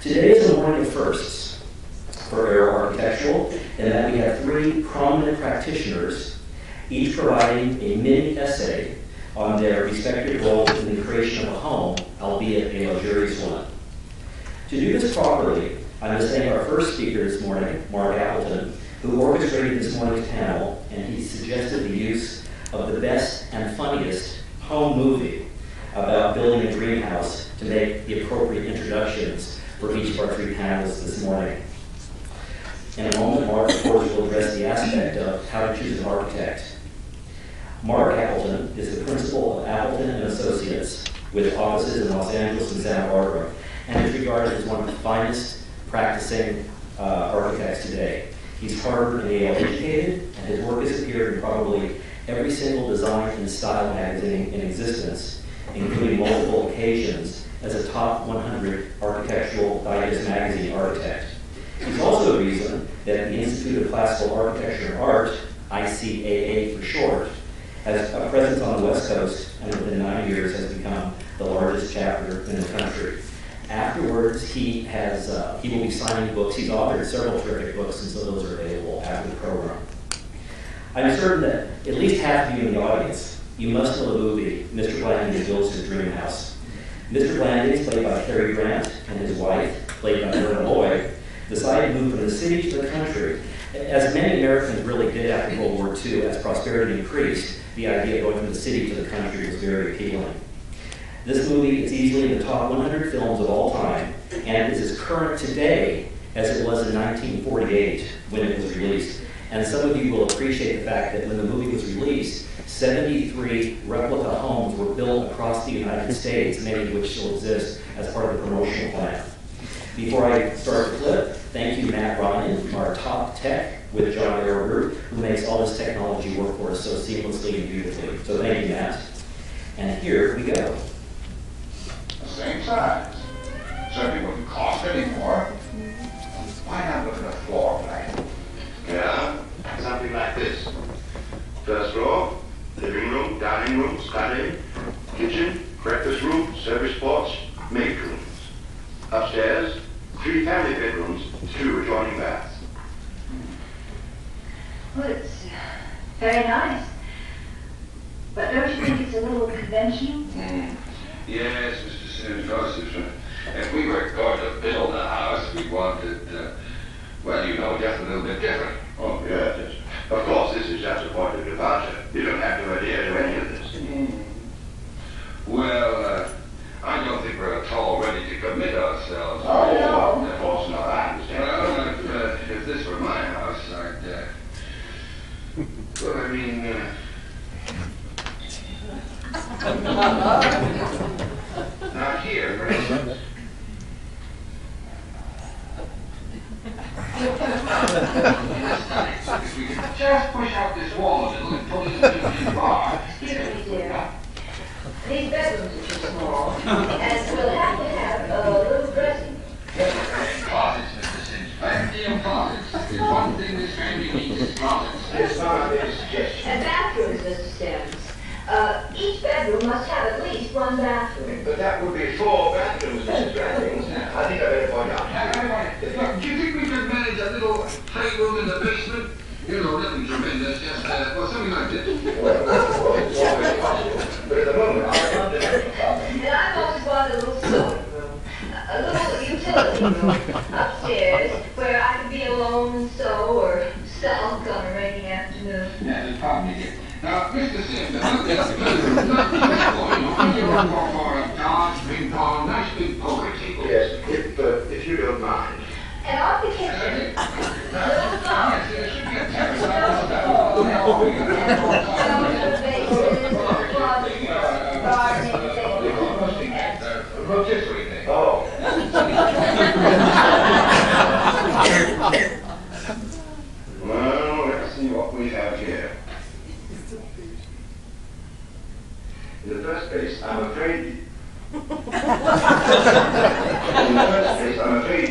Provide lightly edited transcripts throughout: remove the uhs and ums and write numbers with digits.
Today is a morning of firsts for Aero Architectural, in that we have three prominent practitioners, each providing a mini essay on their respective roles in the creation of a home, albeit a luxurious one. To do this properly, I must thank our first speaker this morning, Marc Appleton, who orchestrated this morning's panel, and he suggested the use of the best and funniest home movie about building a dream house to make the appropriate introductions for each of our three panelists this morning. In a moment, Marc, of course, will address the aspect of how to choose an architect. Marc Appleton is the principal of Appleton and Associates, with offices in Los Angeles and Santa Barbara, and is regarded as one of the finest practicing architects today. He's Harvard and Yale educated, and his work has appeared in probably every single design and style magazine in existence, including multiple occasions as a top 100 Architectural Digest magazine architect. He's also the reason that the Institute of Classical Architecture and Art, ICAA for short, has a presence on the West Coast, and within 9 years has become the largest chapter in the country. Afterwards, he will be signing books. He's authored several terrific books, and so those are available after the program. I'm certain that at least half of you in the audience, you must know the movie Mr. Blandings Builds His Dream House. Mr. Blandings, played by Cary Grant, and his wife, played by Myrna Loy, decided to move from the city to the country. As many Americans really did after World War II, as prosperity increased, the idea of going from the city to the country was very appealing. This movie is easily in the top 100 films of all time, and it is as current today as it was in 1948 when it was released. And some of you will appreciate the fact that when the movie was released, 73 replica homes were built across the United States, many of which still exist as part of the promotional plan. Before I start the clip, thank you, Matt Ryan, our top tech with John Arrow Group, who makes all this technology work for us so seamlessly and beautifully. So thank you, Matt. And here we go. Same size. Certainly wouldn't cost any more. Why not look at a floor plan? Yeah, something like this. First floor, living room, dining room, study, kitchen, breakfast room, service porch, maid rooms. Upstairs, 3 family bedrooms, 2 adjoining baths. Well, it's very nice. But don't you think it's a little conventional? Yes, Mr. Sims, if we were going to build a house, we wanted, well, you know, just a little bit different. Oh, yes. Of course, this is just a point of departure. You don't have to adhere to any of this. Well, I don't think we're at all ready to commit ourselves. Oh, no. Of course not. I understand. Well, if this were my house, I'd, well, I mean, not here, for instance. If we could just push out this wall a little and pull it into the bar. Excuse me, dear. These bedrooms are too small, and we'll have a little dressing. Closets, Mr. Sims. Plenty of closets. There's one thing this family needs is closets. It's not a suggestion. And bathrooms, Mr. Sims. Each bedroom must have at least one bathroom. But that would be 4 bathrooms, Mrs. Blandings. I think I better point out. Look, do you think we could manage a little playroom in the basement? You know, nothing tremendous, just, well, something like this. Well, it's always possible. But at the moment, I can't do anything. And I've always wanted a little sewing room, a little utility room upstairs where I could be alone and sew or sulk on a rainy afternoon. Yeah, they probably get. Now, Mr. Sims, not this bedroom, not this one. You're for a large ping pong, nice big poker table. Yes, if you don't mind. And off the kitchen, a little flower. Yes, there should be a terrace. Rotisserie thing. Oh. Well, let's see what we have here. In the first place, I'm afraid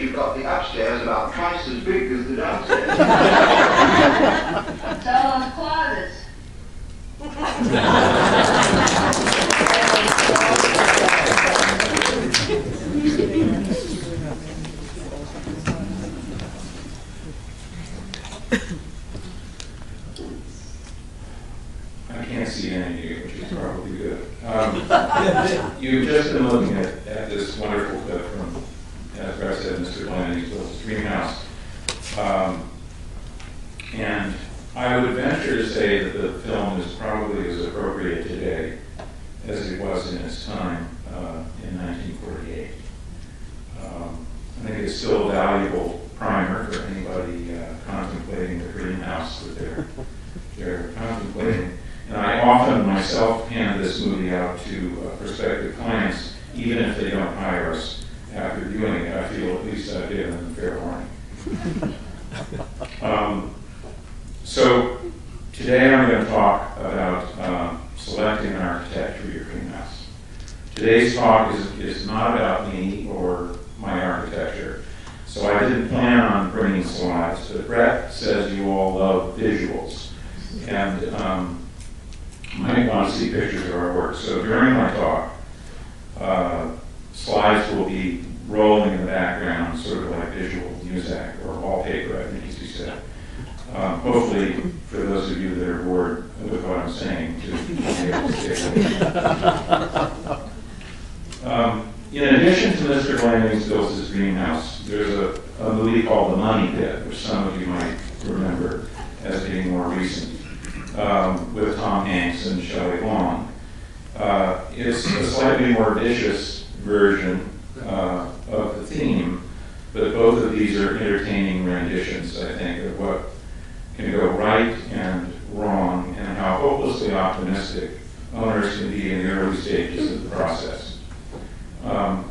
you've got the upstairs about twice as big as the downstairs. So those closets. You've just been looking at this wonderful clip from, as Brett said, Mr. Blanding's Dream House. And I would venture to say that the film is probably as appropriate today as it was in its time in 1948. I think it's still a valuable primer for anybody contemplating the dream house that they're contemplating. And I often myself hand this movie out to prospective clients, even if they don't hire us after viewing it. I feel at least I've given them a fair warning. So today I'm going to talk about selecting an architect for your dream house. Today's talk is not about me or my architecture, so I didn't plan on bringing slides, but Brett says you all love visuals, and you might want to see pictures of our work. So during my talk, slides will be rolling in the background, sort of like visual music or wallpaper, I think he said. Hopefully, for those of you that are bored with what I'm saying, to be able to stay in addition to Mr. Blanding's Bill's Dream House, there's a movie called The Money Pit, which some of you might remember as being more recent, with Tom Hanks and Shelley Long. It's a slightly more vicious version of the theme, but both of these are entertaining renditions, I think, of what can go right and wrong, and how hopelessly optimistic owners can be in the early stages of the process.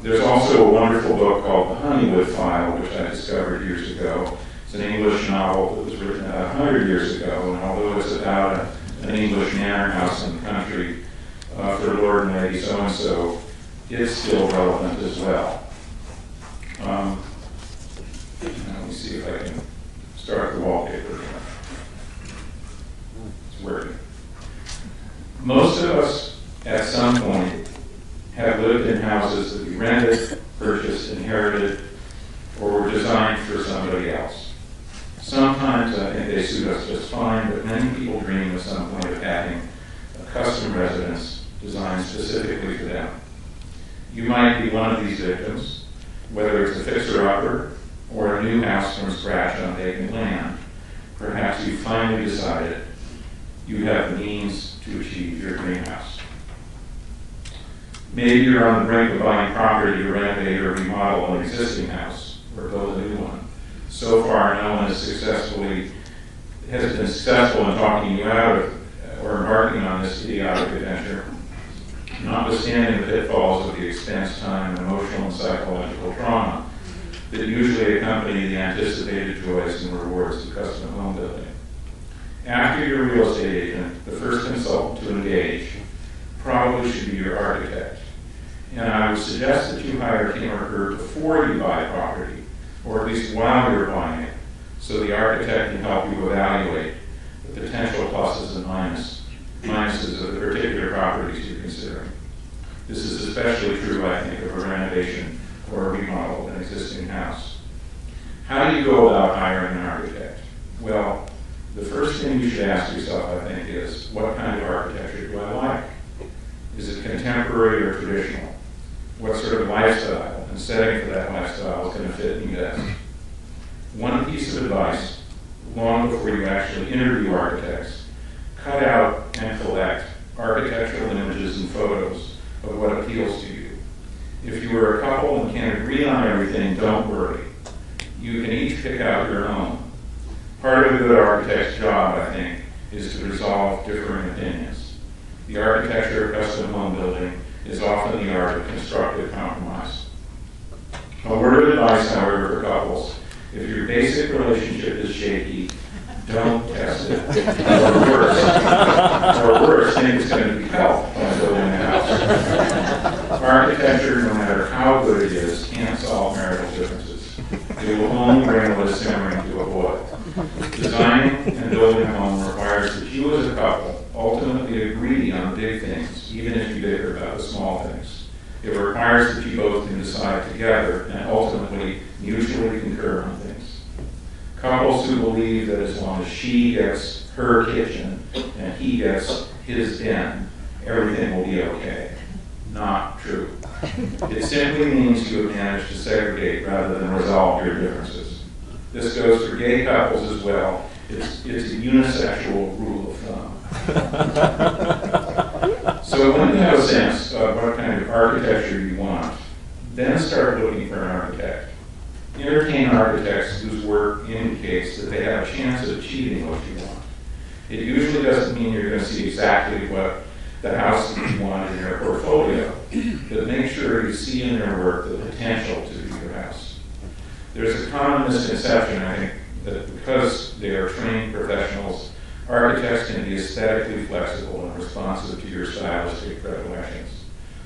There's also a wonderful book called The Honeywood File, which I discovered years ago. It's an English novel that was written about 100 years ago, and although it's about an English manor house in the country for Lord and Lady so-and-so, it's still relevant as well. Let me see if I can start the wallpaper. It's working. Most of us, at some point, have lived in houses that we rented, purchased, inherited, or were designed for somebody else. Sometimes I think they suit us just fine, but many people dream at some point of having a custom residence designed specifically for them. You might be one of these victims, whether it's a fixer-upper or a new house from scratch on vacant land. Perhaps you finally decided you have the means to achieve your dream house. Maybe you're on the brink of buying property to renovate or remodel an existing house or build a new one. So far, no one has been successful in talking you out of or embarking on this idiotic adventure, notwithstanding the pitfalls of the expense, time, and emotional and psychological trauma that usually accompany the anticipated joys and rewards of custom home building. After your real estate agent, the first consultant to engage probably should be your architect. And I would suggest that you hire him or her before you buy property, or at least while you're buying it, so the architect can help you evaluate the potential pluses and minuses of the particular properties you're considering. This is especially true, I think, of a renovation or a remodel of an existing house. How do you go about hiring an architect? Well, the first thing you should ask yourself, I think, is what kind of architecture do I like? Is it contemporary or traditional? What sort of lifestyle and setting for that lifestyle is going to fit me best? One piece of advice, long before you actually interview architects, cut out and collect architectural images and photos of what appeals to you. If you are a couple and can't agree on everything, don't worry. You can each pick out your own. Part of a good architect's job, I think, is to resolve differing opinions. The architecture of custom home building is often the art of constructive compromise. A word of advice, however, for couples: if your basic relationship is shaky, don't test it. Or worse, think it's going to be hell when building a house. Architecture, no matter how good it is, can't solve marital differences. It will only bring the simmering to a boil. Designing and building a home requires that you as a couple ultimately agree on big things, even if you differ about the small things. It requires that you both can decide together and ultimately mutually concur on things. Couples who believe that as long as she gets her kitchen and he gets his den, everything will be okay. Not true. It simply means you have managed to segregate rather than resolve your differences. This goes for gay couples as well. It's a unisexual rule of thumb. So when you have a sense of what kind of architecture you want, then start looking for an architect. Entertain architects whose work indicates that they have a chance of achieving what you want. It usually doesn't mean you're going to see exactly what the house that you want in your portfolio, but make sure you see in their work the potential to be your house. There's a common misconception, I think, that because they are trained professionals, architects can be aesthetically flexible and responsive to your stylistic predilections.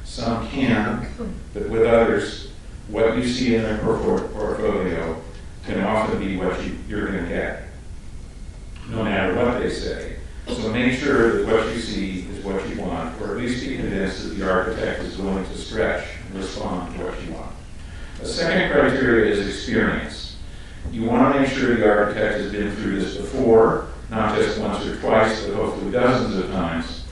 Some can, but with others, what you see in their portfolio can often be what you're going to get, no matter what they say. So make sure that what you see is what you want, or at least be convinced that the architect is willing to stretch and respond to what you want. A second criteria is experience. You want to make sure the architect has been through this before, not just once or twice, but hopefully dozens of times,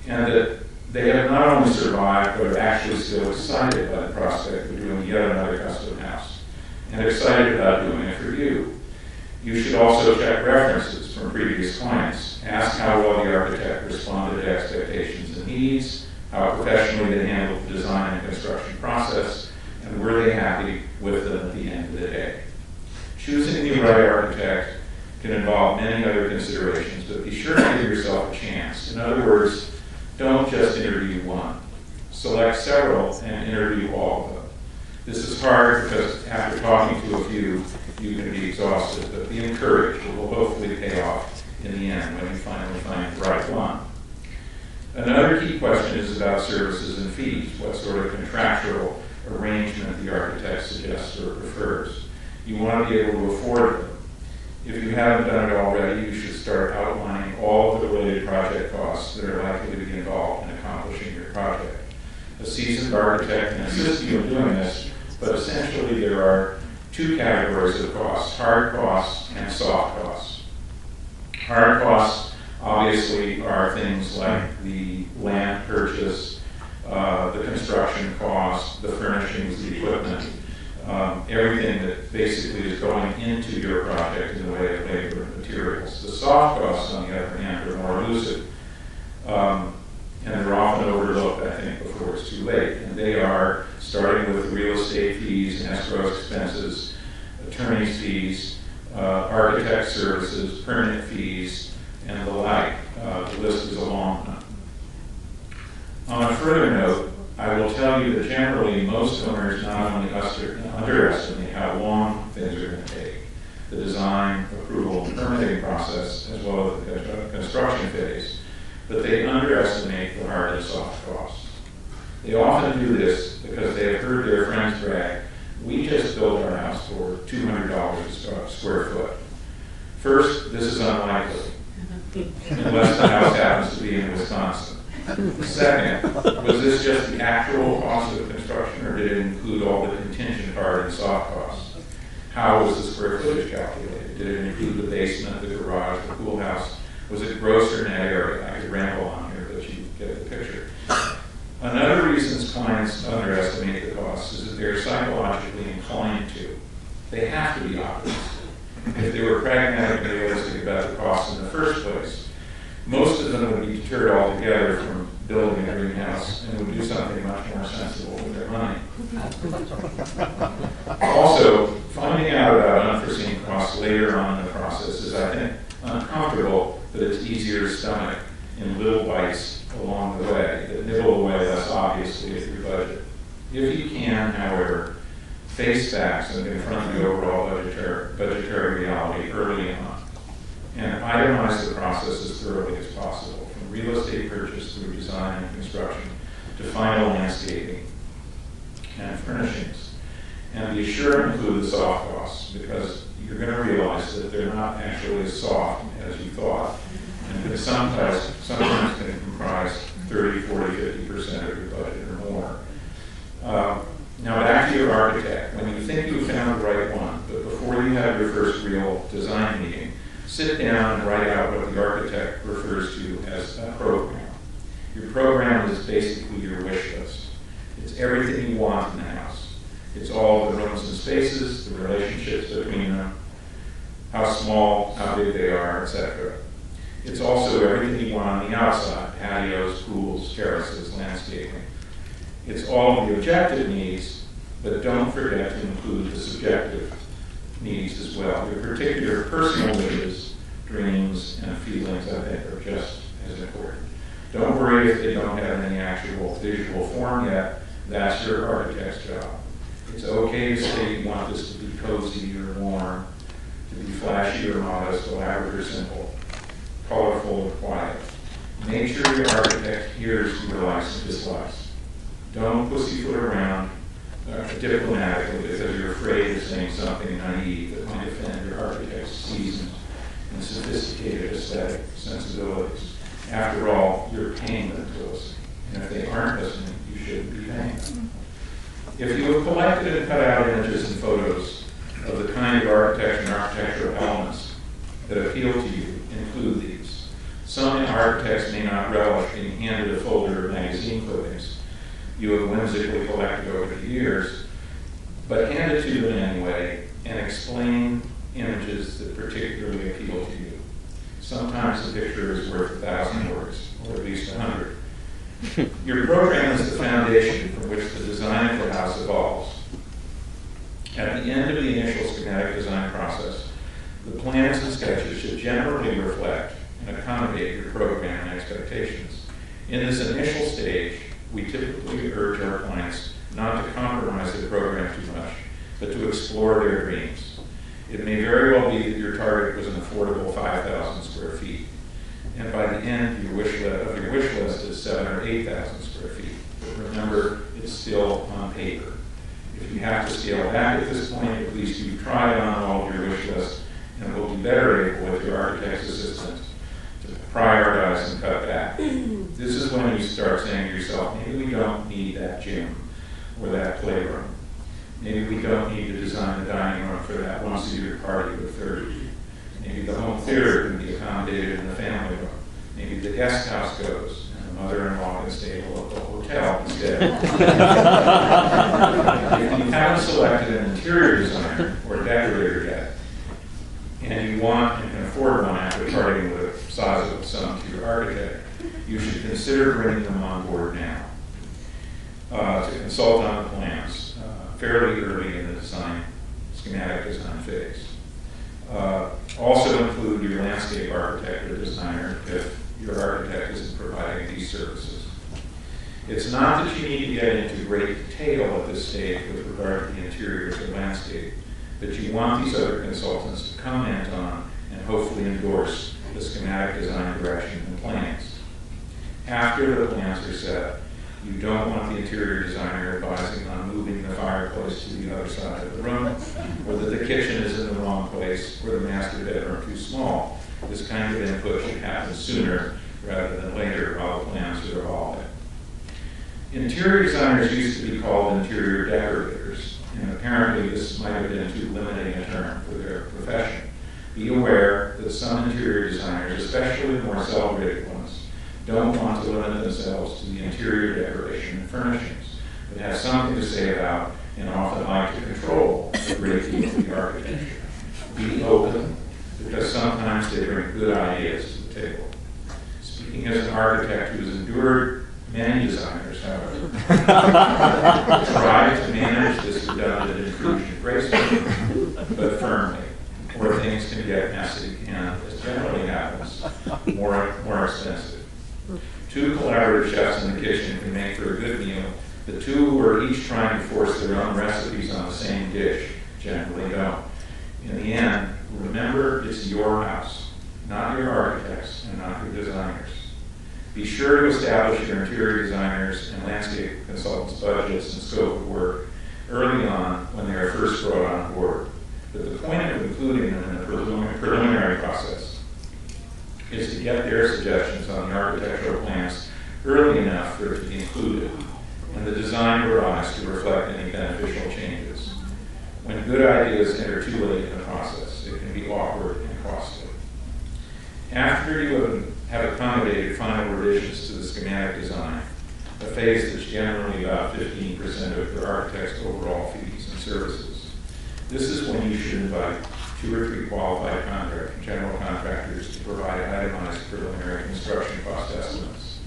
and that they have not only survived, but are actually still excited by the prospect of doing yet another custom house, and excited about doing it for you. You should also check references from previous clients. Ask how well the architect responded to expectations and needs, how professionally they handled the design and construction process, and were they happy with them at the end of the day. Choosing the right architect can involve many other considerations, but be sure to give yourself a chance. In other words, don't just interview one. Select several and interview all of them. This is hard because after talking to a few, you can be exhausted, but be encouraged. It will hopefully pay off in the end when you finally find the right one. Another key question is about services and fees. What sort of contractual arrangement the architect suggests or prefers. You want to be able to afford them. If you haven't done it already, you should start outlining all of the related project costs that are likely to be involved in accomplishing your project. A seasoned architect can assist you in doing this, but essentially there are two categories of costs, hard costs and soft costs. Hard costs obviously are things like the land purchase, the construction cost, the furnishings, the equipment, everything that basically is going into your project in the way of labor and materials. The soft costs, on the other hand, are more elusive, and they're often overlooked, I think, before it's too late. And they are starting with real estate fees and escrow expenses, attorney's fees, architect services, permit fees, and the like. The list is a long one. On a further note, I will tell you that generally most owners not only underestimate how long things are going to take, the design, approval, and permitting process, as well as the construction phase, but they underestimate the hard and soft costs. They often do this because they have heard their friends brag, "We just built our house for $200 a square foot." First, this is unlikely, unless the house happens to be in Wisconsin. Second, was this just the actual cost of construction, or did it include all the contingent hard and soft costs? How was the square footage calculated? Did it include the basement, the garage, the pool house? Was it gross or net area? I could ramble on here, but you get the picture. Another reason clients underestimate the costs is that they're psychologically inclined to. They have to be optimists. If they were pragmatic and realistic about the costs in the first place, most of them would be deterred altogether from building a greenhouse and would do something much more sensible with their money. Also, finding out about unforeseen costs later on in the process is, I think, uncomfortable, but it's easier to stomach in little bites along the way that nibble away less obviously at your budget. If you can, however, face facts and confront the overall budgetary reality early on, and itemize the process as thoroughly as possible, from real estate purchase through design and construction to final landscaping and furnishings. And be sure to include the soft costs, because you're going to realize that they're not actually as soft as you thought, and that sometimes can comprise 30, 40, 50% of your budget or more. Now back to your architect. When you think you've found the right one, but before you have your first real design meeting, sit down and write out what the architect refers to as a program. basically your wish list. It's everything you want in the house. It's all the rooms and spaces, the relationships between them, how small, how big they are, etc. It's also everything you want on the outside: patios, pools, terraces, landscaping. It's all of the objective needs, but don't forget to include the subjective needs as well. Your particular personal wishes, dreams, and feelings, I think, are just as important. Don't worry if they don't have any actual visual form yet. That's your architect's job. It's okay to say you want this to be cozy or warm, to be flashy or modest, elaborate or simple, colorful or quiet. Make sure your architect hears your likes and dislikes. Don't pussyfoot around diplomatically because you're afraid of saying something naive that might offend your architect's seasoned and sophisticated aesthetic sensibilities. After all, you're paying them to listen. And if they aren't listening, you shouldn't be paying them. If you have collected and cut out images and photos of the kind of architecture and architectural elements that appeal to you, include these. Some architects may not relish being handed a folder of magazine clippings you have whimsically collected over the years, but hand it to them anyway and explain images that particularly appeal to you. Sometimes the picture is worth 1,000 words, or at least 100. Your program is the foundation from which the design of the house evolves. At the end of the initial schematic design process, the plans and sketches should generally reflect and accommodate your program and expectations. In this initial stage, we typically urge our clients not to compromise their program too much, but to explore their dreams. It may very well be that your target was an affordable 5,000 square feet, and by the end your wish list is 7,000 or 8,000 square feet. But remember, it's still on paper. If you have to scale back at this point, at least you've tried on all of your wish list and will be better able with your architect's assistant to prioritize and cut back. This is when you start saying to yourself, maybe we don't need that gym or that playroom. Maybe we don't need to design the dining room for that once-a-year party with 30. Maybe the home theater can be accommodated in the family room. Maybe the guest house goes, and the mother-in-law can stay at a local hotel instead. If you haven't selected an interior designer or decorator yet, and you want and can afford one after parting with a sizable sum to your architect, you should consider bringing them on board now to consult on the plans fairly early in the schematic design phase. Also include your landscape architect or designer if your architect isn't providing these services. It's not that you need to get into great detail at this stage with regard to the interiors or landscape, but you want these other consultants to comment on and hopefully endorse the schematic design direction and plans. After the plans are set, you don't want the interior designer advising on moving the fireplace to the other side of the room, or that the kitchen is in the wrong place, or the master bedroom too small. This kind of input should happen sooner rather than later while the plans are evolving. Interior designers used to be called interior decorators, and apparently this might have been too limiting a term for their profession. Be aware that some interior designers, especially the more celebrated ones, don't want to limit themselves to the interior decoration and furnishings, but have something to say about and often like to control a great deal of the architecture. Be open, because sometimes they bring good ideas to the table. Speaking as an architect who has endured many designers, however, try to manage this redundant intrusion gracefully, but firmly, or things can get messy and, as generally happens, more expensive. Two collaborative chefs in the kitchen can make for a good meal. The two who are each trying to force their own recipes on the same dish generally don't. In the end, remember it's your house, not your architect's and not your designers. Be sure to establish your interior designers and landscape consultants' budgets and scope of work early on when they are first brought on board. But the point of including them in the preliminary process is to get their suggestions on the architectural plans early enough for it to be included, and the design revised to reflect any beneficial changes. When good ideas enter too late in the process, it can be awkward and costly. After you have accommodated final revisions to the schematic design, the phase that's generally about 15% of the architect's overall fees and services. This is when you should invite 2 or 3 qualified general contractors to provide itemized preliminary construction cost estimates.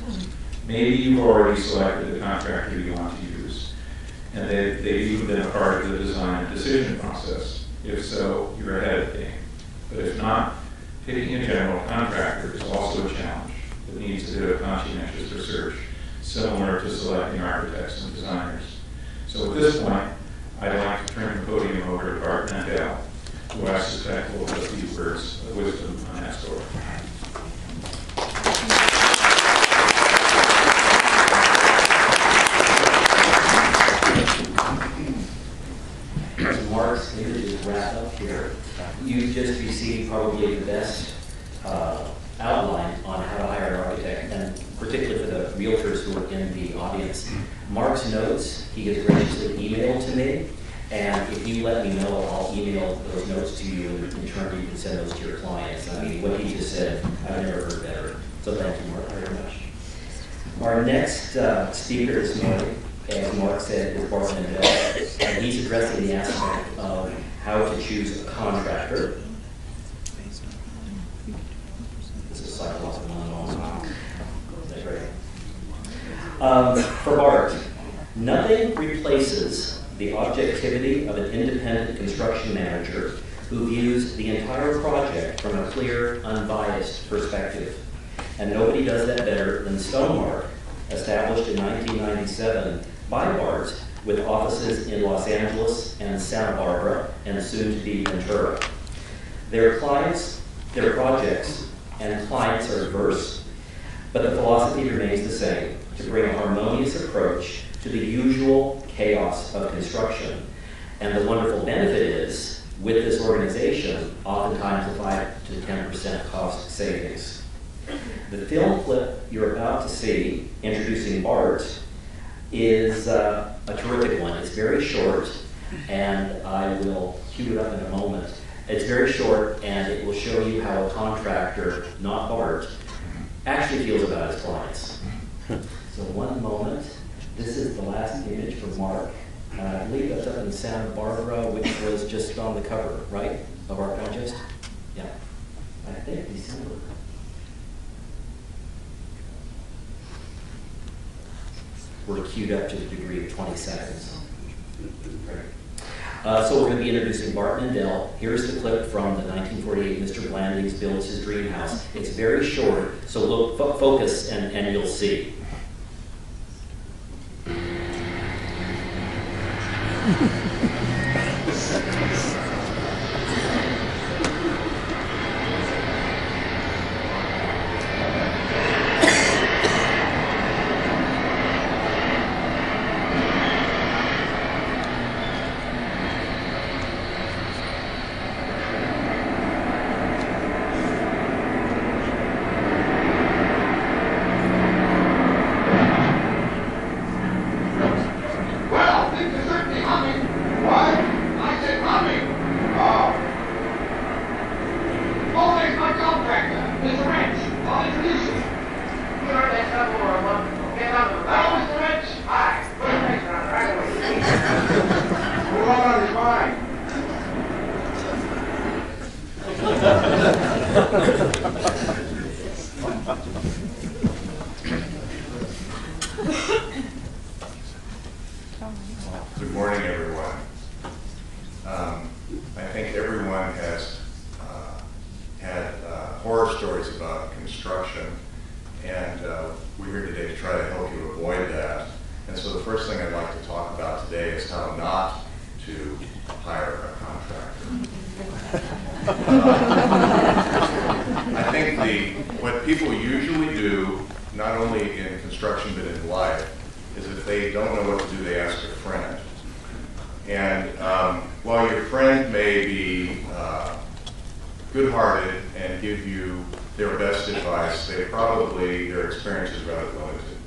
Maybe you've already selected the contractor you want to use, and they've even been a part of the design and decision process. If so, you're ahead of the game. But if not, picking a general contractor is also a challenge that needs a bit of conscientious research, similar to selecting architects and designers. So at this point, I'd like to turn the podium over to Bart Mendel, who I suspect will have a few words of wisdom on that story. Mark's images wrap up here. You just received probably the best outline on how to hire an architect, and particularly for the realtors who are in the audience. Mark's notes, he has graciously emailed to me, and if you let me know, I'll email those notes to you, and in turn you can send those to your clients. I mean, what he just said, I've never heard better. So thank you, Mark, very much. Our next speaker this morning, as Mark said, is Bart Mendel, and he's addressing the aspect of how to choose a contractor. This is psychological one. That's great. For Bart, nothing replaces the objectivity of an independent construction manager who views the entire project from a clear, unbiased perspective. And nobody does that better than Stonemark, established in 1997 by Bart, with offices in Los Angeles and Santa Barbara, and soon to be Ventura. Their clients, their projects, and clients are diverse, but the philosophy remains the same: to bring a harmonious approach to the usual chaos of construction. And the wonderful benefit is, with this organization, oftentimes a 5 to 10% cost savings. The film clip you're about to see, introducing Bart, is a terrific one. It's very short, and I will cue it up in a moment. It's very short, and it will show you how a contractor, not Bart, actually feels about his clients. So one moment. This is the last image from Mark. I believe that's up in Santa Barbara, which was just on the cover, right, of our digest? Yeah, I think December. We're queued up to the degree of 20 seconds. So we're going to be introducing Bart Mendel. Here's the clip from the 1948 Mr. Blandings Builds His Dream House. It's very short, so look, focus and you'll see. Good morning, everyone. I think everyone has had horror stories about construction, and we're here today to try to help you avoid that. And so the first thing I'd like to talk about today is how not to hire a contractor. I think what people usually do, not only in construction but in life, is if they don't know what to do, they ask a friend. And while your friend may be good-hearted and give you their best advice, their experience is rather limited.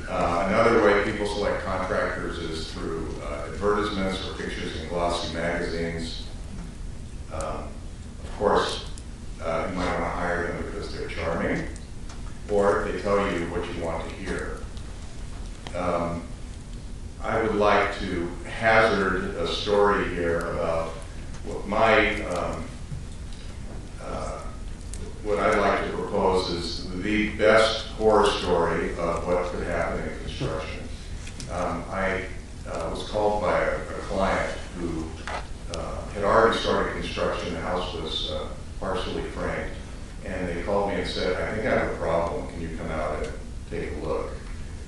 Another way people select contractors is through advertisements or pictures in glossy magazines. Of course, you might want to hire them because they're charming, or they tell you what you want to hear. I would like to hazard a story here about what what I'd like to propose is the best horror story of what could happen in construction. I was called by a client who had already started construction. The house was partially framed. And they called me and said, I think I have a problem. Can you come out and take a look?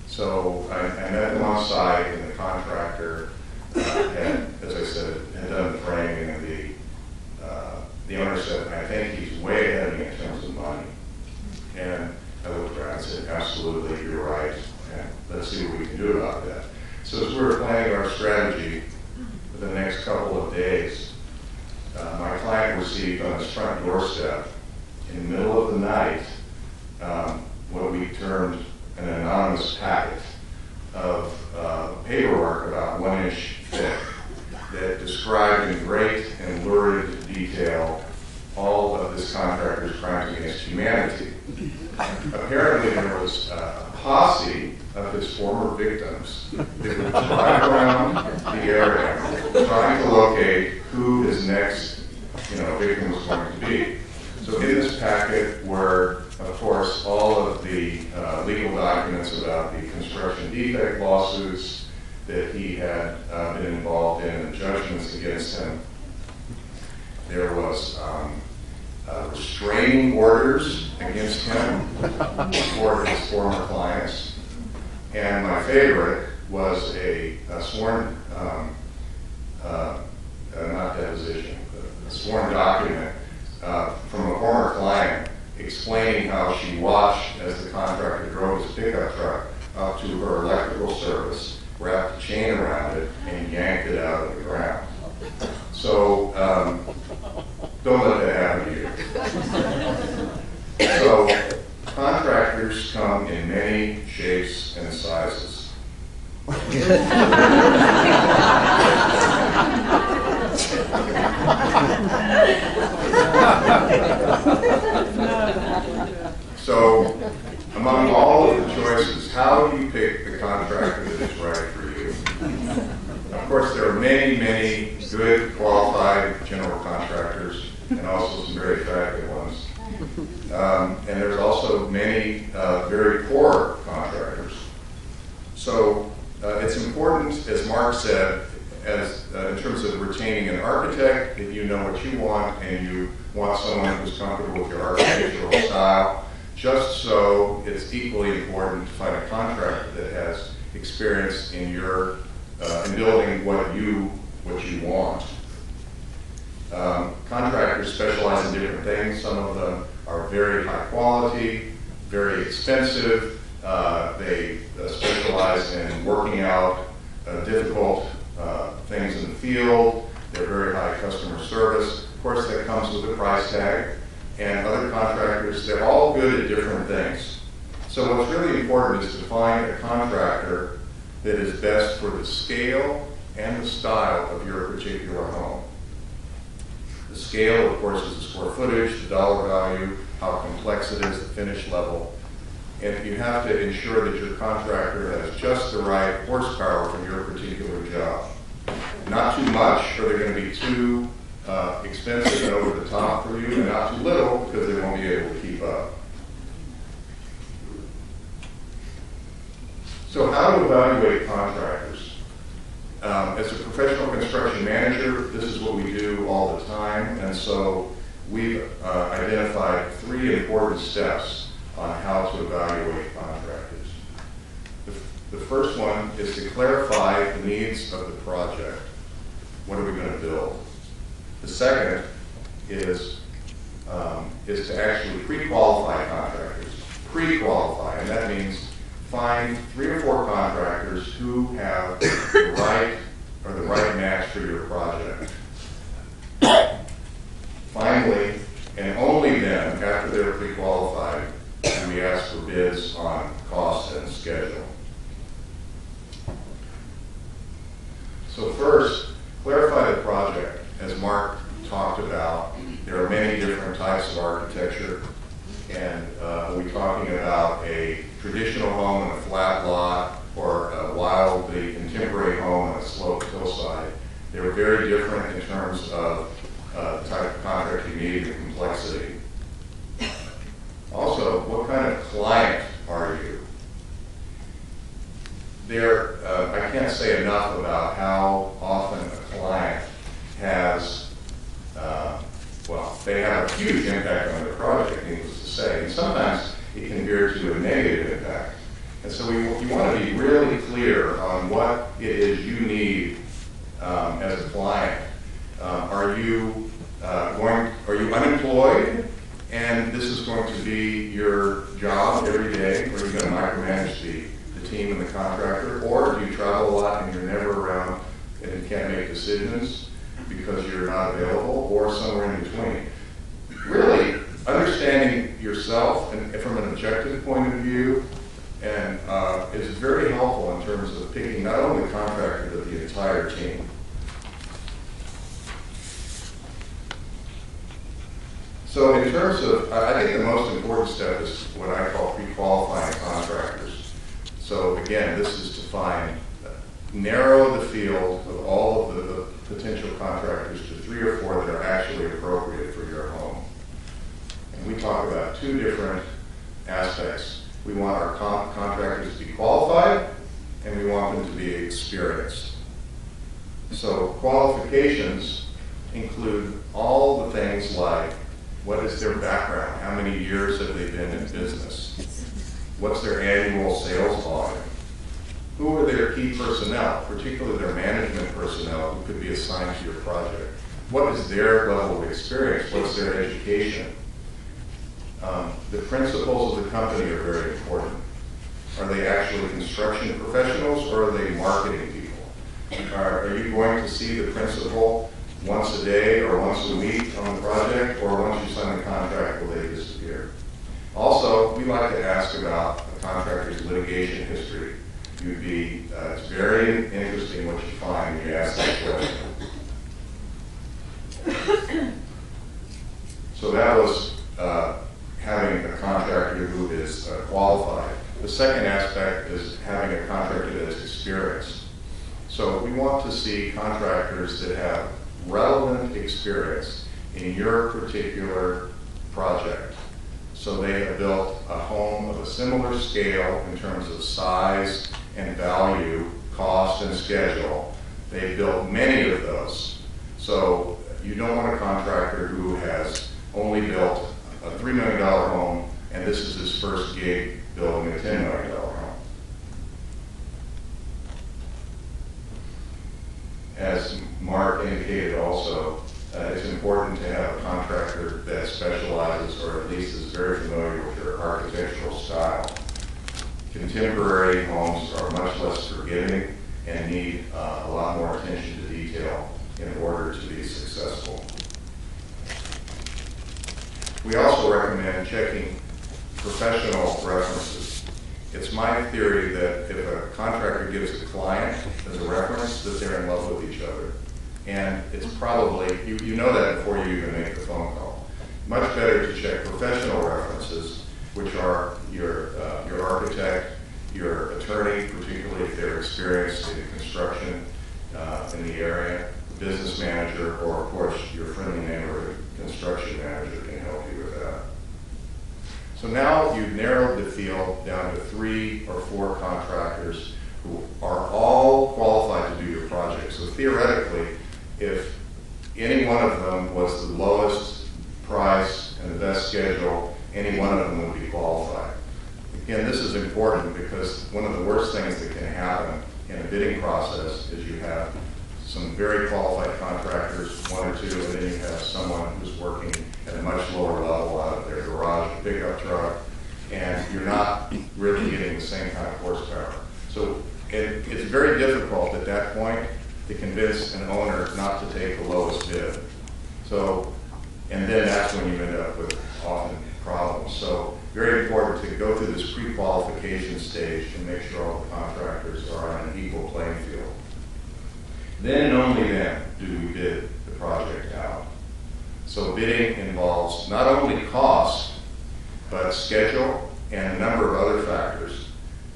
So I met them on site, and the contractor had, as I said, had done the framing, and the owner said, I think he's way ahead of me in terms of money. And I looked around and said, absolutely, you're right, and let's see what we can do about that. So as we were planning our strategy for the next couple of days, my client received on his front doorstep, in the middle of the night, what we termed an anonymous packet of paperwork about 1 inch thick that described in great and lurid detail all of this contractor's crimes against humanity. Apparently there was a posse of his former victims that would drive around the area trying to locate who his next victim was going to be. So in this packet were, of course, all of the legal documents about the construction defect lawsuits that he had been involved in and judgments against him. There was restraining orders against him for his former clients. And my favorite was a sworn, not deposition, but a sworn document from a former client explaining how she watched as the contractor drove his pickup truck up to her electrical service, wrapped a chain around it, and yanked it out of the ground. So don't let that happen to you. So contractors come in many shapes and sizes. So, among all of the choices, how do you pick the contractor that is right for you? Of course, there are many, many good, qualified general contractors, and also some very attractive ones. And there's also many very poor contractors. So, it's important, as Mark said, in terms of retaining an architect, that you know what you want, and you want someone who's comfortable with your architectural style. Just so, it's equally important to find a contractor that has experience in your in building what you want. Contractors specialize in different things. Some of them are very high quality, very expensive. They specialize in working out difficult things in the field. They're very high customer service. Of course, that comes with a price tag. And other contractors, they're all good at different things. So what's really important is to find a contractor that is best for the scale and the style of your particular home. The scale, of course, is the square footage, the dollar value, how complex it is, the finish level. And you have to ensure that your contractor has just the right horsepower for your particular job. Not too much, or they're going to be too expensive and over the top for you, and not too little, because they won't be able to keep up. So how to evaluate contractors? As a professional construction manager, this is what we do all the time, and so we've identified 3 important steps on how to evaluate contractors. The first one is to clarify the needs of the project. What are we going to build? The second is to actually pre-qualify contractors. Pre-qualify, and that means find 3 or 4 contractors who have the right match for your project. Finally, and only then, after they're pre-qualified, do we ask for bids on cost and schedule. So first, clarify the project. As Mark talked about, there are many different types of architecture, and are we talking about a traditional home in a flat lot, or a wildly contemporary They're very different in terms of the type of contract you need and complexity. Also, what kind of client are you? I can't say enough about how often a client has, they have a huge impact on the project, needless to say, and sometimes it can veer to a negative impact. And so you want to be really clear on what it is you need as a client. Are you unemployed and this is going to be your job every day, or are you going to micromanage the team and the contractor? Or do you travel a lot and you're never around and you can't make decisions because you're not available, or somewhere in between? Really, understanding yourself and from an objective point of view and is very helpful in terms of picking not only the contractor but the entire team. So in terms of, I think the most important step is what I call pre-qualifying contractors. So again, this is to narrow the field of all of the potential contractors to 3 or 4 that are actually appropriate for your home. And we talk about 2 different aspects. We want our contractors to be qualified, and we want them to be experienced. So qualifications include all the things like, what is their background? How many years have they been in business? What's their annual sales volume? Who are their key personnel, particularly their management personnel who could be assigned to your project? What is their level of experience? What's their education? The principals of the company are very important. Are they actually construction professionals, or are they marketing people? Are you going to see the principal once a day or once a week on the project, or once you sign the contract will they disappear? Also, we like to ask about a contractor's litigation history. It's very interesting what you find when you ask that question. So that was having a contractor who is qualified. The second aspect is having a contractor that is experienced. So we want to see contractors that have relevant experience in your particular project. So they have built a home of a similar scale in terms of size and value, cost and schedule. They've built many of those. So you don't want a contractor who has only built a $3 million home and this is his first gig building a $10 million home. As Mark indicated also, it's important to have a contractor that specializes, or at least is very familiar with your architectural style. Contemporary homes are much less forgiving and need a lot more attention to detail in order to be successful. We also recommend checking professional references. It's my theory that if a contractor gives a client as a reference, that they're in love with each other. And it's probably, you know that before you even make the phone call. Much better to check professional references, which are your architect, your attorney, particularly if they're experienced in construction in the area, business manager, or of course your friendly neighborhood construction manager can help you with that. So now you've narrowed the field down to 3 or 4 contractors who are all qualified to do your project. So theoretically, if any one of them was the lowest price and the best schedule, any one of them would be qualified. Again, this is important because one of the worst things that can happen in a bidding process is you have some very qualified contractors, 1 or 2, and then you have someone who's working at a much lower level out of their garage pickup truck, and you're not really getting the same kind of horsepower. So it's very difficult at that point to convince an owner not to take the lowest bid. So, and then that's when you end up with often problems. So very important to go through this pre-qualification stage and make sure all the contractors are on an equal playing field. Then and only then do we bid the project out. So bidding involves not only cost, but schedule and a number of other factors.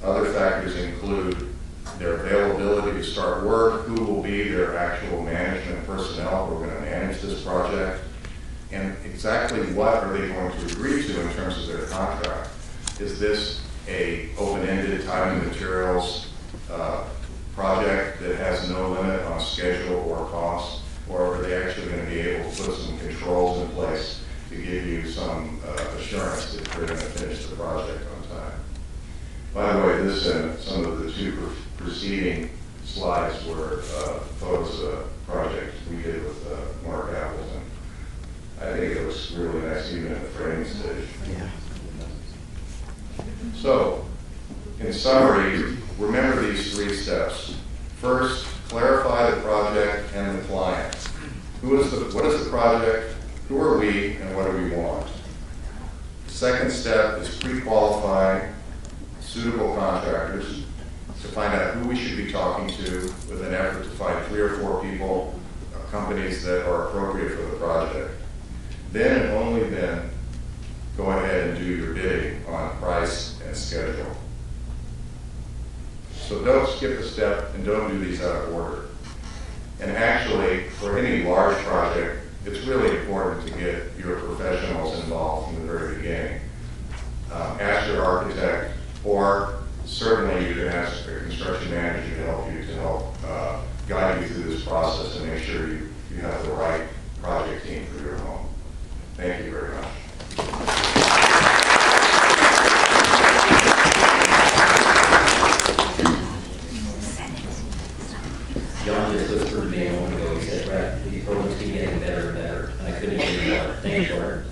Other factors include their availability to start work, who will be their actual management personnel who are going to manage this project, and exactly what are they going to agree to in terms of their contract. Is this a open-ended time and materials project that has no limit on schedule or cost, or are they actually going to be able to put some controls in place to give you some assurance that they're going to finish the project on time? By the way, this and some of the two preceding slides were photos of a project we did with Marc Appleton. I think it looks really nice even at the framing stage. Yeah. So, in summary, remember these 3 steps. First, clarify the project and the client. What is the project? Who are we and what do we want? The second step is pre-qualifying suitable contractors to find out who we should be talking to with an effort to find 3 or 4 people, companies that are appropriate for the project. Then and only then, go ahead and do your bidding on price and schedule. So don't skip a step and don't do these out of order. And actually, for any large project, it's really important to get your professionals involved from the very beginning. Ask your architect, or certainly you can ask a construction manager to help guide you through this process and make sure you have the right project team for your home. Thank you very much. John just whispered to me a moment ago, he said, Brad, these programs keep getting better and better, and I couldn't agree more. Thank you, Bart.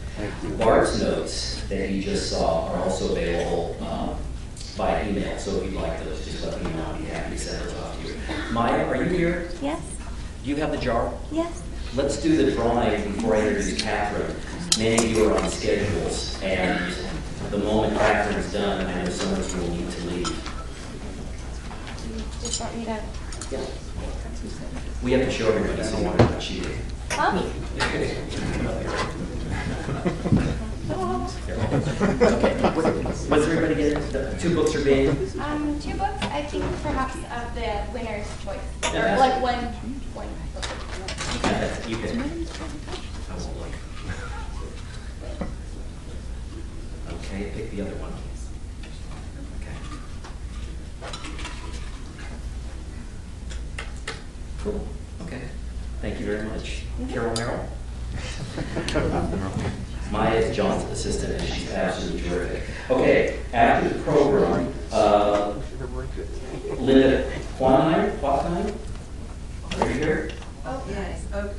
Bart's notes that you just saw are also available by email, so if you'd like those, just let me know. I'd be happy to send those off to you. Maya, are you here? Yes. Do you have the jar? Yes. Let's do the drawing before I introduce Kathryn. Many of you are on schedules, and the moment Kathryn's done, I know some of you will need to leave. Just want me to... Yeah. We have to show everybody so you're not cheating. Huh? Okay. What's everybody getting? The 2 books are being? 2 books, I think perhaps of the winner's choice. Or Yeah. like one book. You can. I won't look. Okay, pick the other one. Okay. Cool. Okay. Thank you very much. Carol Merrill. Maya is John's assistant, and she's absolutely terrific. Okay, after the program, Linda Quanine, are you here? Oh, yes. Okay.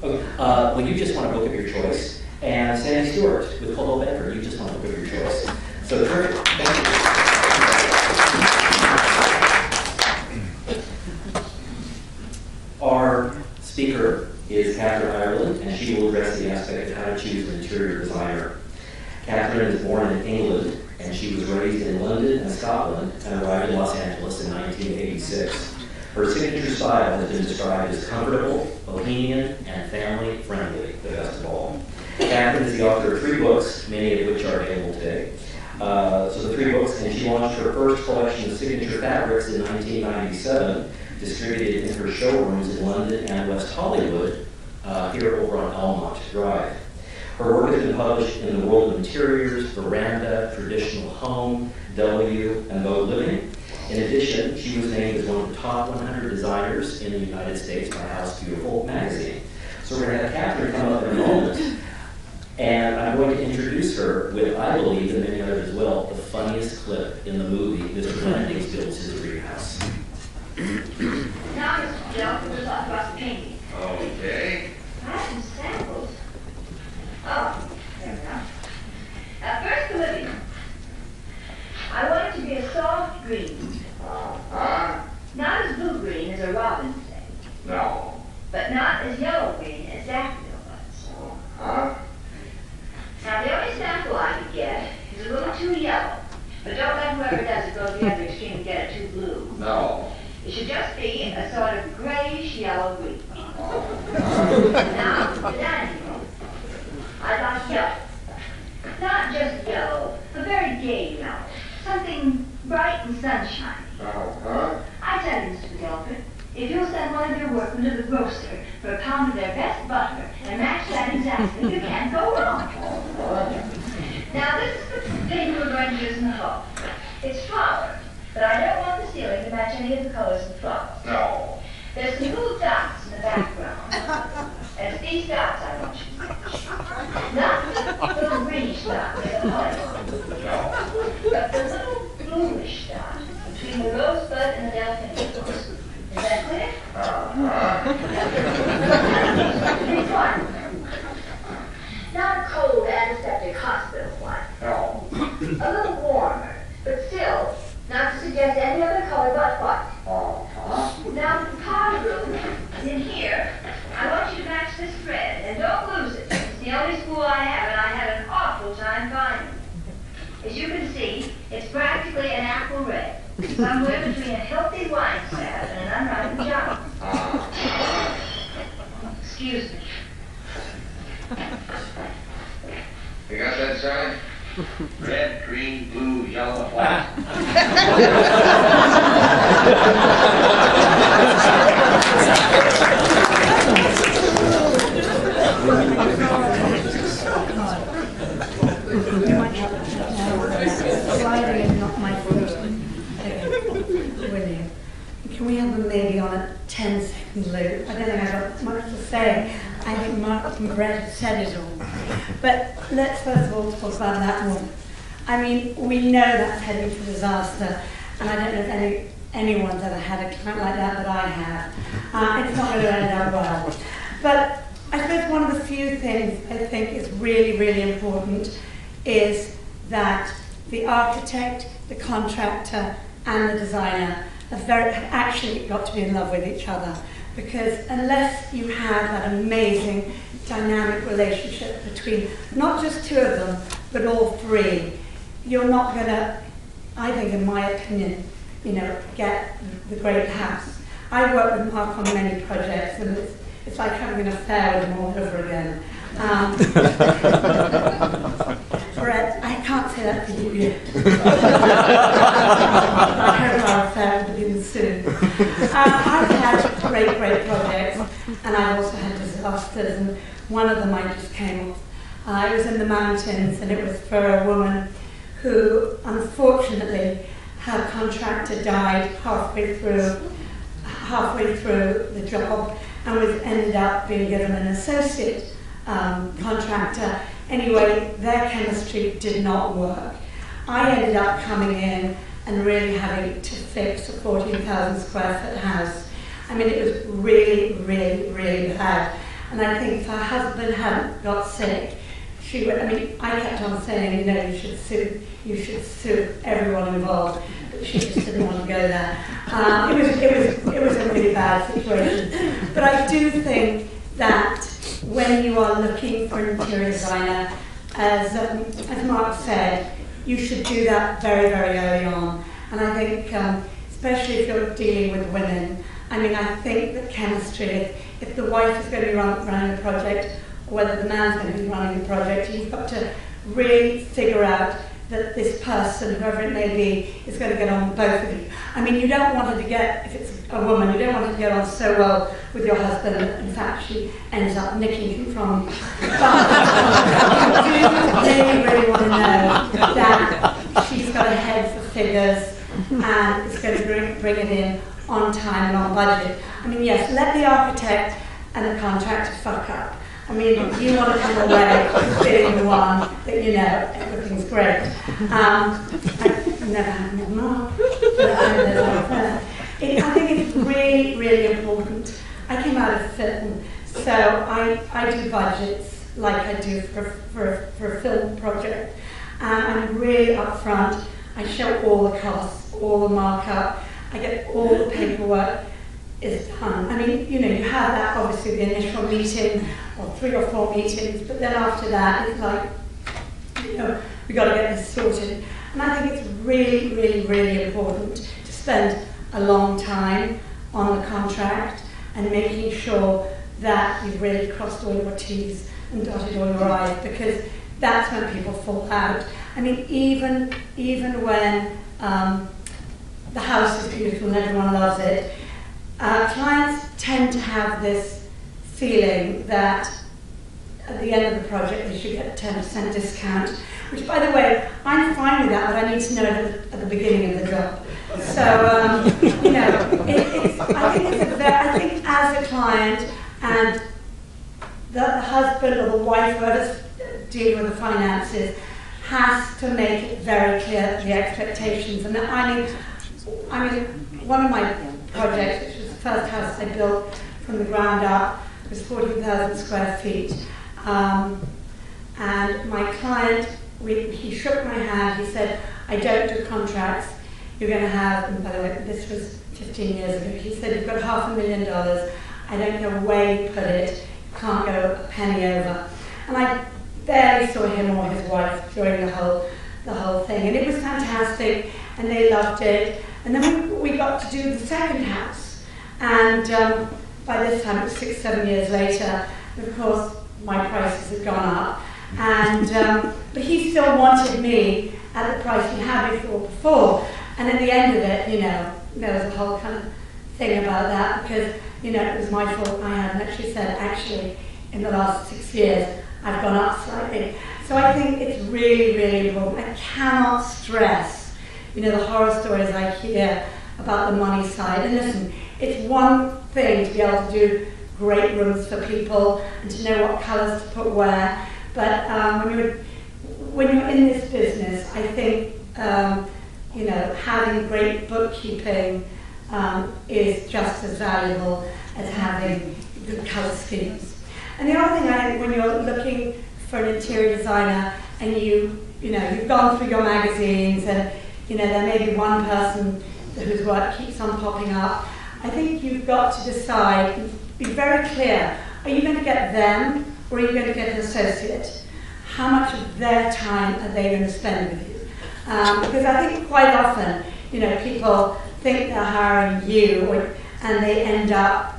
Okay. Well, you just want a book of your choice, and Sandy Stewart with Polo Bedford, you just want a book of your choice. So terrific. Thank you. Our speaker is Kathryn Ireland, and she will address the aspect of how to choose an interior designer. Kathryn is born in England, and she was raised in London and Scotland, and arrived in Los Angeles in 1986. Her signature style has been described as comfortable, bohemian, and family-friendly, the best of all. Kathryn is the author of 3 books, many of which are available today. So the 3 books, and she launched her first collection of signature fabrics in 1997, distributed in her showrooms in London and West Hollywood, here over on Elmont Drive. Her work has been published in the World of Interiors, Veranda, Traditional Home, W, and Mode Living. In addition, she was named as one of the top 100 designers in the United States by House Beautiful magazine. So we're going to have Kathryn come up in a moment, and I'm going to introduce her with, I believe, and many others as well, the funniest clip in the movie, Mr. Blandings Builds His Dream House. Now, Mr. Joe, we'll talk about the painting. Okay. I have some samples. Oh, there we go. First, the living room. I want it to be a soft green. Not as blue green as a robin, say. No. But not as yellow green as daffodil was. Now, the only sample I could get is a little too yellow. But don't let whoever does it go to the other extreme and get it too blue. No. It should just be a sort of grayish-yellow green. Now, the dining room. I like yellow. Not just yellow, but very gay yellow. Something bright and sunshiny. I tell you, Mr. McElford, if you'll send one of your workmen to the grocer for a pound of their best butter and match that exactly, you can't go wrong. Now, this is the paper we're going to use in the hall. It's flowered, but I don't want the ceiling to match any of the colors of the flowers. No. There's some little dots in the background. And it's these dots I want you to match. Not the little greenish dot with the honey, but the little bluish dot between the rosebud and the delphinium. Is that clear? Not a cold antiseptic hospital one. No. A little warmer, but still not to suggest any other color but white. Now, the powder room is in here. I want you to match this thread, and don't lose it. It's the only spool I have, and I had an awful time finding it. As you can see, it's practically an apple red, somewhere between a healthy wine salad and an unripened jam. Excuse me. You got that sign? Red, green, blue, yellow, white. Sliding is not my fault. William, can we have them maybe on a 10-second loop? I don't think I've got much to say. I think Mark and Brett have said it all. But let's first of all talk about that one. I mean, we know that's heading for disaster, and I don't know if anyone's ever had a client like that I have. It's not going to end up well. But I suppose one of the few things I think is really, really important is that the architect, the contractor, and the designer have actually got to be in love with each other. Because unless you have that amazing dynamic relationship between not just two of them, but all three, you're not going to, I think in my opinion, get the great house. I work with Mark on many projects, and it's like having an affair with him all over again. Brett, I can't say that to you yet. I hope our affair will begin soon. I've had great projects, and I've also had disasters, and one of them I just came off. It was in the mountains, and it was for a woman who, unfortunately, her contractor died halfway through the job, and ended up being given an associate contractor. Anyway, their chemistry did not work. I ended up coming in and really having to fix a 14,000 square foot house. I mean, it was really, really, really bad. And I think if her husband hadn't got sick, she would, I mean, I kept on saying, you should sue everyone involved, but she just didn't want to go there. It was a really bad situation. But I do think that when you are looking for an interior designer, as Mark said, you should do that very, very early on. And I think, especially if you're dealing with women, I mean, I think that chemistry, if the wife is going to be running the project, or whether the man's going to be running the project, you've got to really figure out that this person, whoever it may be, is going to get on with both of you. I mean, you don't want her to get, if it's a woman, you don't want her to get on so well with your husband that in fact she ends up nicking him from you. But you really want to know that she's got a head for figures and is going to bring it in on time and on budget. I mean, yes, let the architect and the contractor fuck up. I mean, you want to come away being the one that, everything's great. I've never had a Mark. I think it's really, really important. I came out of film, so I do budgets like I do for a film project. I'm really upfront. I show all the costs, all the markup. I get all the paperwork is done. I mean, you have that, obviously, the initial meeting, or 3 or 4 meetings, but then after that, it's like, we've got to get this sorted. And I think it's really, really, really important to spend a long time on the contract and making sure that you've really crossed all your T's and dotted all your I's, because that's when people fall out. I mean, even when the house is beautiful and everyone loves it, clients tend to have this feeling that at the end of the project they should get a 10% discount, which, by the way, I'm fine with that, but I need to know it at the beginning of the job. So, you know, I think as a client and the husband or the wife, whoever's dealing with the finances, has to make it very clear the expectations. And I mean, one of my projects, which was the first house I built from the ground up, was 14,000 square feet. And my client, he shook my hand, he said, I don't do contracts, you're going to have, and by the way, this was 15 years ago, he said, you've got $500,000, I don't know where you put it, you can't go a penny over. And I barely saw him or his wife during the whole thing, and it was fantastic, and they loved it. And then we got to do the second house, and by this time it was 6-7 years later, and of course my prices had gone up, and but he still wanted me at the price he had before. And at the end of it, you know, there was a whole kind of thing about that, because, you know, it was my fault. I hadn't actually said, actually, in the last 6 years, I've gone up slightly. So I think it's really, really important. I cannot stress, you know, the horror stories I hear about the money side. And listen, it's one thing to be able to do great rooms for people and to know what colours to put where. But when you're in this business, I think, you know, having great bookkeeping is just as valuable as having good colour schemes. And the other thing I think, when you're looking for an interior designer and you've gone through your magazines and, you know, there may be one person whose work keeps on popping up, I think you've got to decide, be very clear, are you going to get them or are you going to get an associate? How much of their time are they going to spend with you? Because I think quite often, you know, people think they're hiring you and they end up,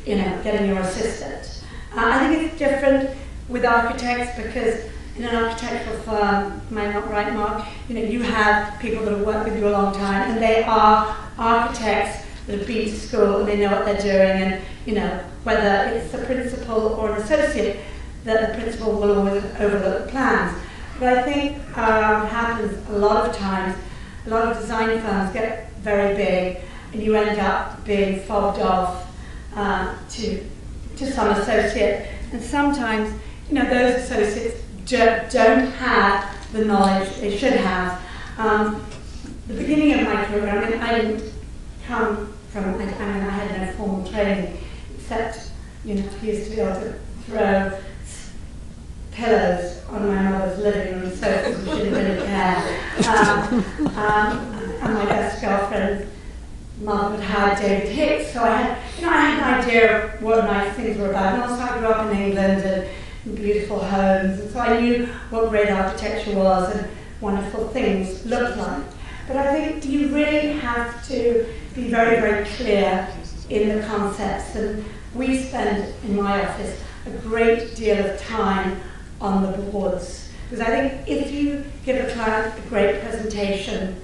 you know, getting your assistant. I think it's different with architects, because in an architectural firm, am I not right, Mark? You know, you have people that have worked with you a long time, and they are architects that have been to school and they know what they're doing, and, you know, whether it's the principal or an associate, that the principal will always overlook the plans. But I think what happens a lot of times, a lot of design firms get very big, and you end up being fobbed off to some associate, and sometimes, you know, those associates don't have the knowledge they should have. The beginning of my career, I mean, I didn't come from, I had no formal training, except, you know, I used to be able to throw pillows on my mother's living room sofa, and she didn't really care. And my best girlfriend, Mother would hire David Hicks, so I had an idea of what nice things were about. And also I grew up in England and in beautiful homes, and so I knew what great architecture was and wonderful things looked like. But I think you really have to be very, very clear in the concepts, and we spend, in my office, a great deal of time on the boards. Because I think if you give a client a great presentation,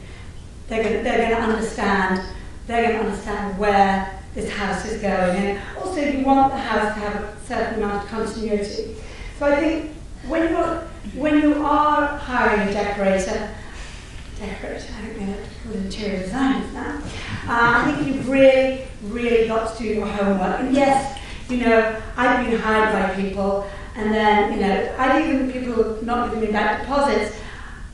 they're going to understand. They're going to understand where this house is going, and also you want the house to have a certain amount of continuity. So I think when you are hiring a decorator, I don't know what to call interior designers now. I think you've really, really got to do your homework. And yes, you know, I've been hired by people, and then, you know, I've even people not giving me back deposits.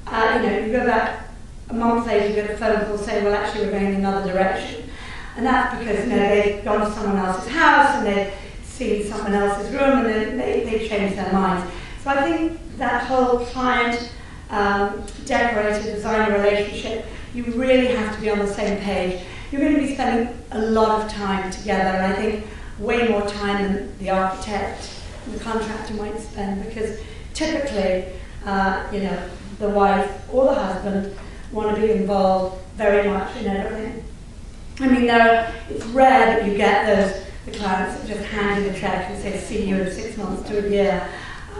You know, you go back a month later, you get a phone call saying, well, actually, we're going in another direction. And that's because, you know, they've gone to someone else's house and they've seen someone else's room, and then they change their minds. So I think that whole client decorator designer relationship, you really have to be on the same page. You're going to be spending a lot of time together, and I think way more time than the architect and the contractor might spend, because typically, you know, the wife or the husband want to be involved very much in everything. I mean, it's rare that you get the clients that just hand you the check and say, see you in 6 months to a year.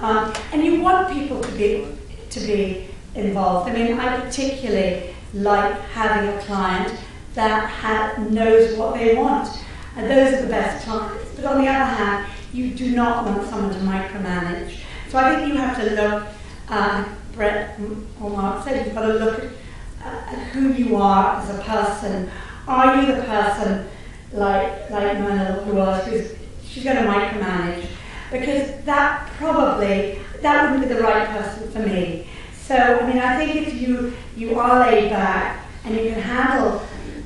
And you want people to be involved. I mean, I particularly like having a client that knows what they want. and those are the best clients. But on the other hand, you do not want someone to micromanage. So I think you have to look, Brett or Mark said, you've got to look at who you are as a person. Are you the person like Mona who was, she's going to micromanage? Because that wouldn't be the right person for me. So, I mean, I think if you are laid back and you can handle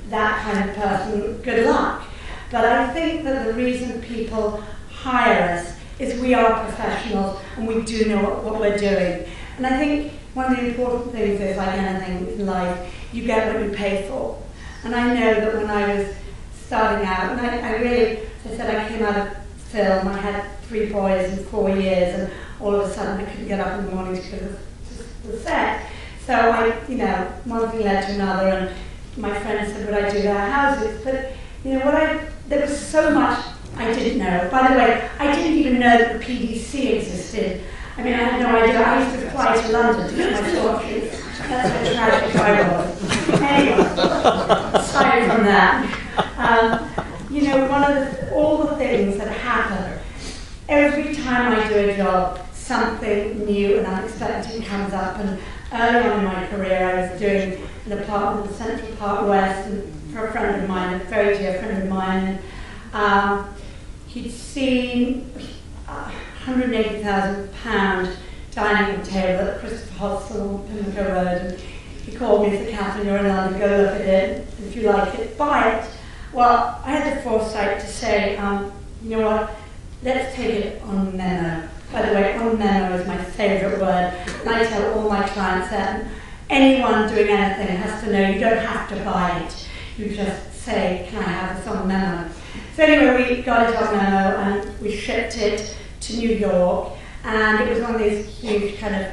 that kind of person, good luck. But I think that the reason people hire us is we are professionals and we do know what we're doing. And I think one of the important things is, like anything in life, you get what you pay for. And I know that when I was starting out, and I really, as I said, I came out of film, I had 3 boys in 4 years, and all of a sudden I couldn't get up in the morning to go to the set. So one thing led to another, and my friends said, would I do their houses? But there was so much I didn't know. By the way, I didn't even know that the PDC existed. I mean, I had no idea. I used to fly to London to get my fortunes. That's how tragic I was. Anyway, aside from that, all the things that happen, every time I do a job, something new and unexpected comes up. And early on in my career, I was doing an apartment in the Central Park West, and for a friend of mine, a very dear friend of mine, and he'd seen £180,000 dining room table at Christopher Hostel on Pimlico Road, and he called me and said, Kathryn, you're in London, go look at it, if you like it, buy it. Well, I had the foresight to say, you know what, let's take it on memo. By the way, on memo is my favourite word, and I tell all my clients that anyone doing anything has to know you don't have to buy it. You just say, can I have this on memo? So anyway, we got it on memo and we shipped it to New York, and it was one of these huge kind of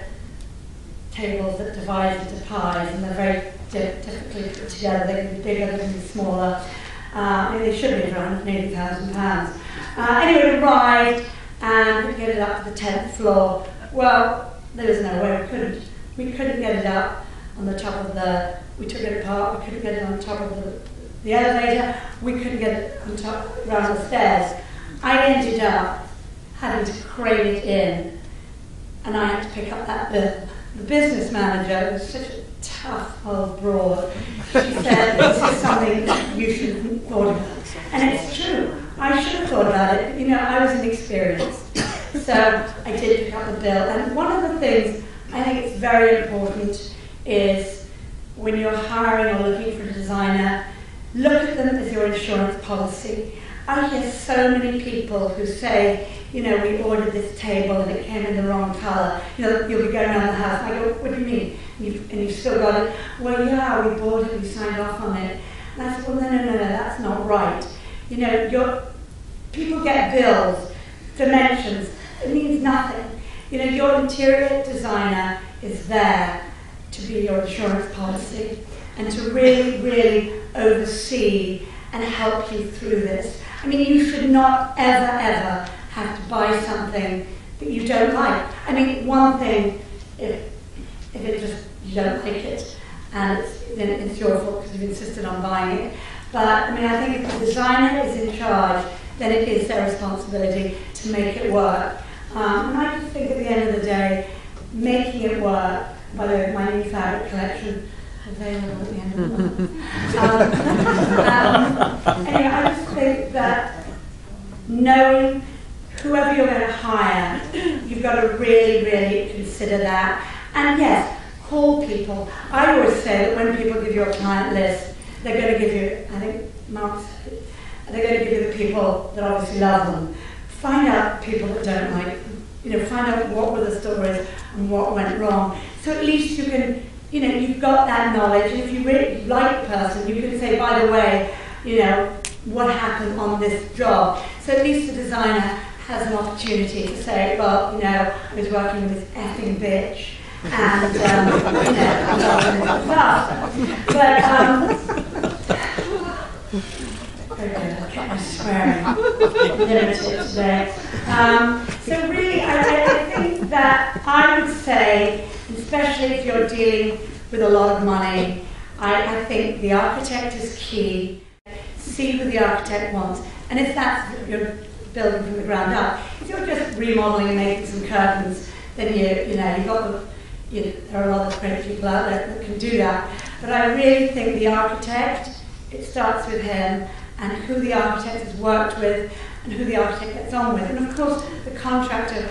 tables that divide into pies, and they're very difficult to put together. They can be bigger, they can be smaller. They should be around £180,000. Anyway, it arrived, and we could get it up to the 10th floor. Well, there was no way we couldn't get it up on the top of we took it apart, we couldn't get it on top of the elevator, we couldn't get it on top, around the stairs. I ended up having to crane it in, and I had to pick up that bill. The business manager was such a tough old broad. She said, this is something you should have thought about. And it's true. I should have thought about it. I was inexperienced. So I did pick up the bill. And one of the things I think it's very important is when you're hiring or looking for a designer, look at them as your insurance policy. I hear so many people who say, we ordered this table and it came in the wrong colour. You'll be going around the house. I go, what do you mean? And you've still got it. Well, yeah, we bought it, we signed off on it. And I said, well, no, that's not right. People get bills, dimensions. It means nothing. Your interior designer is there to be your insurance policy and to really, really oversee and help you through this. I mean, you should not ever have to buy something that you don't like. I mean, one thing, if it just, you don't like it, and then it's your fault because you've insisted on buying it. But, I mean, I think if the designer is in charge, then it is their responsibility to make it work. And I just think at the end of the day, making it work, by the way, my new fabric collection, available at the end of the month. Anyway, I just think that knowing whoever you're going to hire, you've got to really, really consider that. And yes, call people. I always say that when people give you a client list, they're going to give you, I think Mark said it, they're going to give you the people that obviously love them. Find out people that don't like them. Find out what were the stories and what went wrong. So at least you can, you've got that knowledge. And if you really like the person, you can say, by the way, what happened on this job. So at least the designer has an opportunity to say, well, I was working with this effing bitch. And, I'm swearing, limited today. So really, I think that I would say, especially if you're dealing with a lot of money, I think the architect is key. see what the architect wants. And if that's you're building from the ground up, if you're just remodeling and making some curtains, then you've got there are a lot of great people out there that can do that. But I really think the architect, it starts with him and who the architect has worked with and who the architect gets on with. And of course, the contractor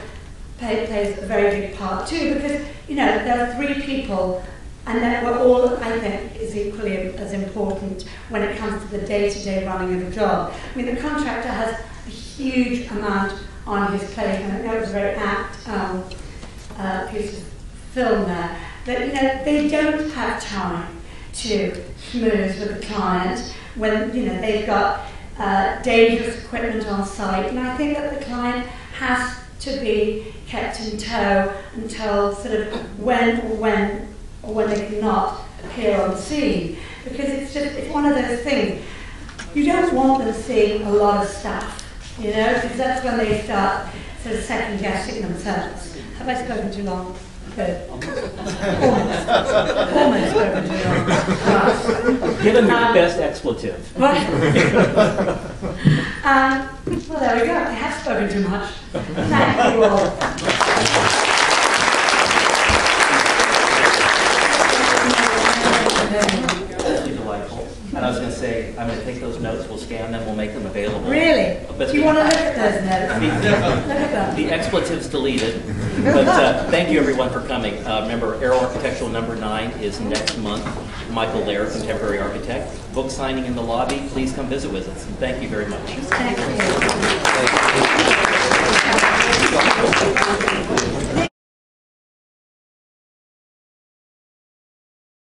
plays a very big part too, because there are three people, and that we're all, I think, is equally as important when it comes to the day-to-day running of a job. I mean, the contractor has a huge amount on his plate, and I know it was a very apt piece of film there, that they don't have time to schmooze with the client when they've got dangerous equipment on site, and I think that the client has to be kept in tow and told sort of when they cannot appear on the scene, because it's one of those things. You don't want them seeing a lot of stuff, because that's when they start sort of second guessing themselves. Have I spoken too long? Good. Almost spoken too long. Right. Give them your best expletive. Right. Well, there we go. I have spoken too much. Thank you all. Delightful. And I was going to say, I'm going to take those notes, we'll scan them, we'll make them available. Really? But Do you want to look at those notes? Look at them. The expletives deleted. But thank you everyone for coming. Remember, Arrow Architectural number 9 is next month. Michael Lair, contemporary architect. Book signing in the lobby. Please come visit with us. And thank you very much. Thank